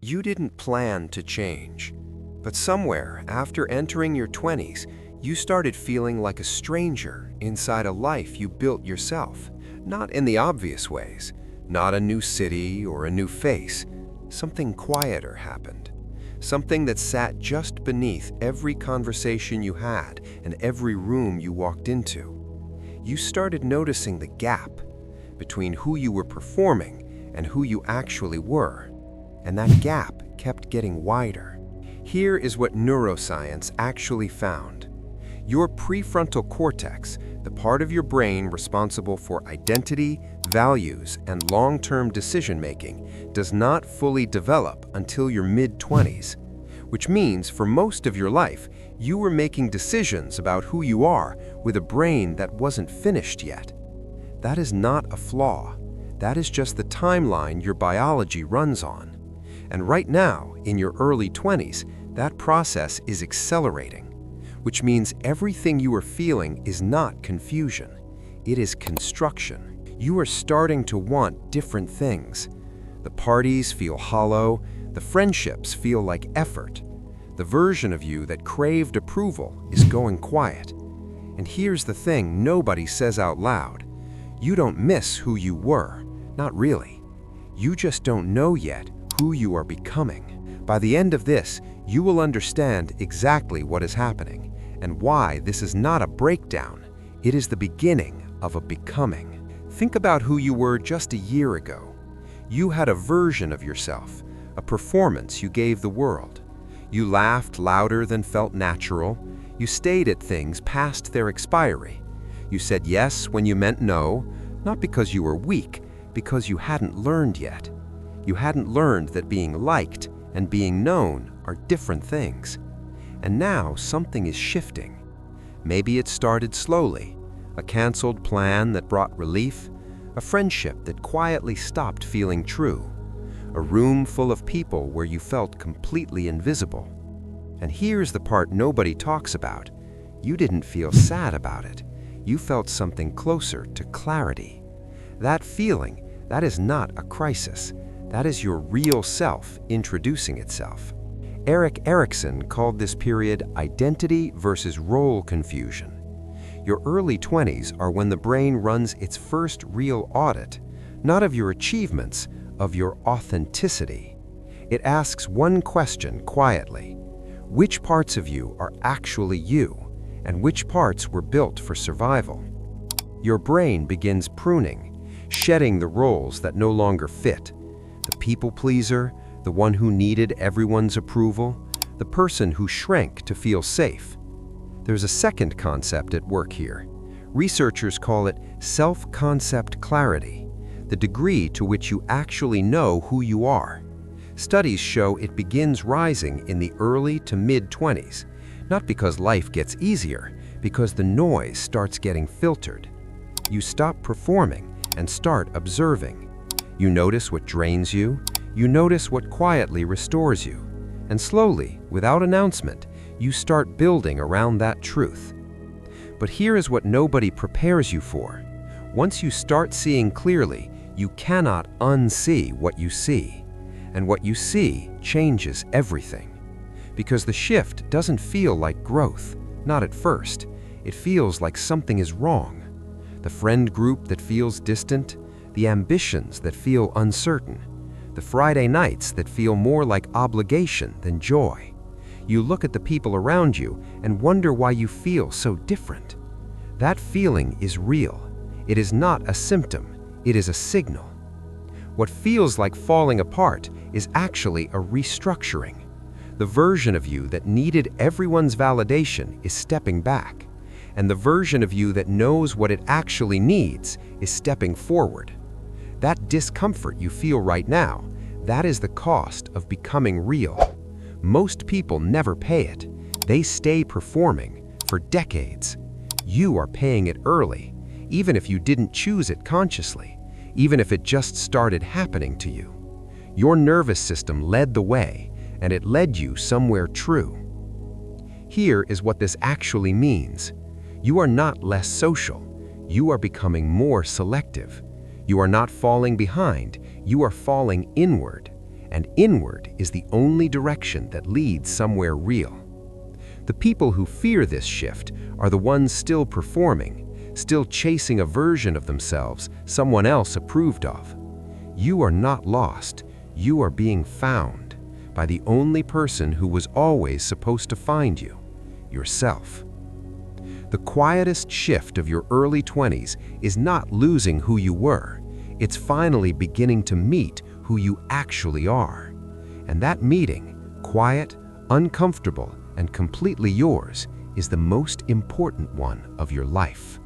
You didn't plan to change, but somewhere after entering your 20s, you started feeling like a stranger inside a life you built yourself. Not in the obvious ways, not a new city or a new face. Something quieter happened. Something that sat just beneath every conversation you had and every room you walked into. You started noticing the gap between who you were performing and who you actually were. And that gap kept getting wider. Here is what neuroscience actually found. Your prefrontal cortex, the part of your brain responsible for identity, values, and long-term decision-making, does not fully develop until your mid-20s, which means for most of your life, you were making decisions about who you are with a brain that wasn't finished yet. That is not a flaw. That is just the timeline your biology runs on. And right now, in your early 20s, that process is accelerating, which means everything you are feeling is not confusion. It is construction. You are starting to want different things. The parties feel hollow. The friendships feel like effort. The version of you that craved approval is going quiet. And here's the thing nobody says out loud. You don't miss who you were. Not really. You just don't know yet who you are becoming. By the end of this, you will understand exactly what is happening and why this is not a breakdown. It is the beginning of a becoming. Think about who you were just a year ago. You had a version of yourself, a performance you gave the world. You laughed louder than felt natural. You stayed at things past their expiry. You said yes when you meant no, not because you were weak, because you hadn't learned yet. You hadn't learned that being liked and being known are different things. And now something is shifting. Maybe it started slowly, a canceled plan that brought relief, a friendship that quietly stopped feeling true, a room full of people where you felt completely invisible. And here's the part nobody talks about. You didn't feel sad about it. You felt something closer to clarity. That feeling, that is not a crisis. That is your real self introducing itself. Erik Erikson called this period identity versus role confusion. Your early 20s are when the brain runs its first real audit, not of your achievements, of your authenticity. It asks one question quietly: which parts of you are actually you, and which parts were built for survival? Your brain begins pruning, shedding the roles that no longer fit. The people pleaser, the one who needed everyone's approval, the person who shrank to feel safe. There's a second concept at work here. Researchers call it self-concept clarity, the degree to which you actually know who you are. Studies show it begins rising in the early to mid-20s, not because life gets easier, because the noise starts getting filtered. You stop performing and start observing. You notice what drains you, you notice what quietly restores you, and slowly, without announcement, you start building around that truth. But here is what nobody prepares you for. Once you start seeing clearly, you cannot unsee what you see. And what you see changes everything. Because the shift doesn't feel like growth, not at first. It feels like something is wrong. The friend group that feels distant, the ambitions that feel uncertain, the Friday nights that feel more like obligation than joy. You look at the people around you and wonder why you feel so different. That feeling is real. It is not a symptom, it is a signal. What feels like falling apart is actually a restructuring. The version of you that needed everyone's validation is stepping back, and the version of you that knows what it actually needs is stepping forward. That discomfort you feel right now, that is the cost of becoming real. Most people never pay it. They stay performing for decades. You are paying it early, even if you didn't choose it consciously, even if it just started happening to you. Your nervous system led the way, and it led you somewhere true. Here is what this actually means. You are not less social. You are becoming more selective. You are not falling behind, you are falling inward. and inward is the only direction that leads somewhere real. The people who fear this shift are the ones still performing, still chasing a version of themselves someone else approved of. You are not lost, you are being found by the only person who was always supposed to find you, yourself. The quietest shift of your early 20s is not losing who you were, it's finally beginning to meet who you actually are. And that meeting, quiet, uncomfortable, and completely yours, is the most important one of your life.